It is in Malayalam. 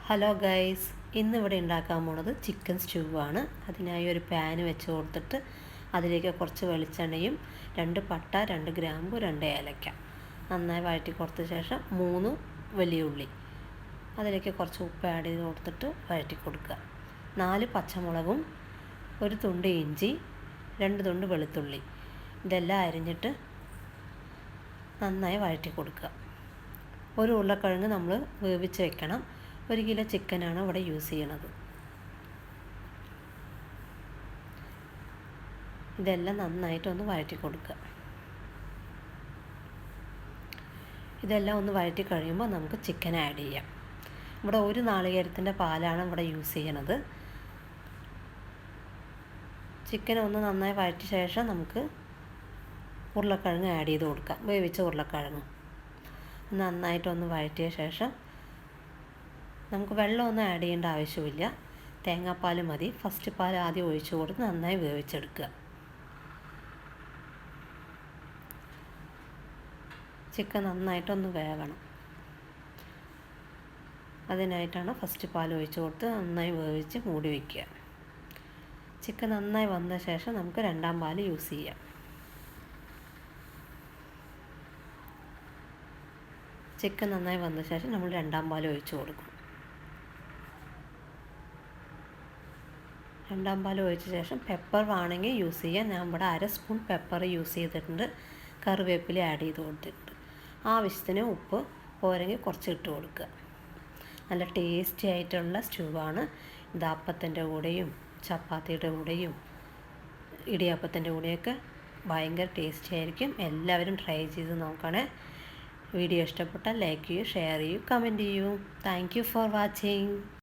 ഹലോ ഗൈസ്, ഇന്നിവിടെ ഉണ്ടാക്കാൻ പോണത് ചിക്കൻ സ്റ്റൂ ആണ്. അതിനായി ഒരു പാൻ വെച്ച് കൊടുത്തിട്ട് അതിലേക്ക് കുറച്ച് വെളിച്ചെണ്ണയും 2 പട്ട, 2 ഗ്രാമ്പു, 2 ഏലക്ക നന്നായി വഴറ്റി കൊടുത്ത ശേഷം 3 വലിയ ഉള്ളി, അതിലേക്ക് കുറച്ച് ഉപ്പ് ആഡ് ചെയ്ത് കൊടുത്തിട്ട് വഴറ്റി കൊടുക്കുക. 4 പച്ചമുളകും 1 തുണ്ട് ഇഞ്ചി, 2 തുണ്ട് വെളുത്തുള്ളി, ഇതെല്ലാം അരിഞ്ഞിട്ട് നന്നായി വഴറ്റി കൊടുക്കുക. ഒരു ഉരുളക്കിഴങ്ങ് നമ്മൾ വേവിച്ച് വെക്കണം. 1 കിലോ ചിക്കനാണ് ഇവിടെ യൂസ് ചെയ്യണത്. ഇതെല്ലാം നന്നായിട്ടൊന്ന് വഴറ്റി കൊടുക്കുക. ഇതെല്ലാം ഒന്ന് വഴറ്റി കഴിയുമ്പോൾ നമുക്ക് ചിക്കൻ ആഡ് ചെയ്യാം. ഇവിടെ 1 നാളികേരത്തിൻ്റെ പാലാണ് ഇവിടെ യൂസ് ചെയ്യണത്. ചിക്കൻ ഒന്ന് നന്നായി വഴറ്റിയ ശേഷം നമുക്ക് ഉരുളക്കിഴങ്ങ് ആഡ് ചെയ്ത് കൊടുക്കാം. വേവിച്ച ഉരുളക്കിഴങ്ങ് നന്നായിട്ടൊന്ന് വഴറ്റിയ ശേഷം നമുക്ക് വെള്ളമൊന്നും ആഡ് ചെയ്യേണ്ട ആവശ്യമില്ല. തേങ്ങാപ്പാൽ മതി. ഫസ്റ്റ് പാൽ ആദ്യം ഒഴിച്ചു കൊടുത്ത് നന്നായി വേവിച്ചെടുക്കുക. ചിക്കൻ നന്നായിട്ടൊന്ന് വേകണം. അതിനായിട്ടാണ് ഫസ്റ്റ് പാൽ ഒഴിച്ചു കൊടുത്ത് നന്നായി വേവിച്ച് മൂടി വയ്ക്കുക. ചിക്കൻ നന്നായി വന്ന ശേഷം നമുക്ക് 2ാം പാൽ യൂസ് ചെയ്യാം. ചിക്കൻ നന്നായി വന്ന ശേഷം നമ്മൾ 2ാം പാൽ ഒഴിച്ചു കൊടുക്കും. 2ാം പാൽ ഒഴിച്ച ശേഷം പെപ്പർ വേണമെങ്കിൽ യൂസ് ചെയ്യാം. ഞാൻ ഇവിടെ 1/2 സ്പൂൺ പെപ്പർ യൂസ് ചെയ്തിട്ടുണ്ട്. കറിവേപ്പില ആഡ് ചെയ്ത് കൊടുത്തിട്ടുണ്ട്. ആവശ്യത്തിന് ഉപ്പ് പോരെങ്കിൽ കുറച്ച് ഇട്ട് കൊടുക്കുക. നല്ല ടേസ്റ്റി ആയിട്ടുള്ള സ്റ്റൂ ആണ്. ഇത് അപ്പത്തിൻ്റെ കൂടെയും ചപ്പാത്തിയുടെ കൂടെയും ഇടിയപ്പത്തിൻ്റെ കൂടെയൊക്കെ ഭയങ്കര ടേസ്റ്റി ആയിരിക്കും. എല്ലാവരും ട്രൈ ചെയ്ത് നോക്കണേ. വീഡിയോ ഇഷ്ടപ്പെട്ടാൽ ലൈക്ക് ചെയ്യൂ, ഷെയർ ചെയ്യൂ, കമൻറ്റ് ചെയ്യൂ. Thank you for watching.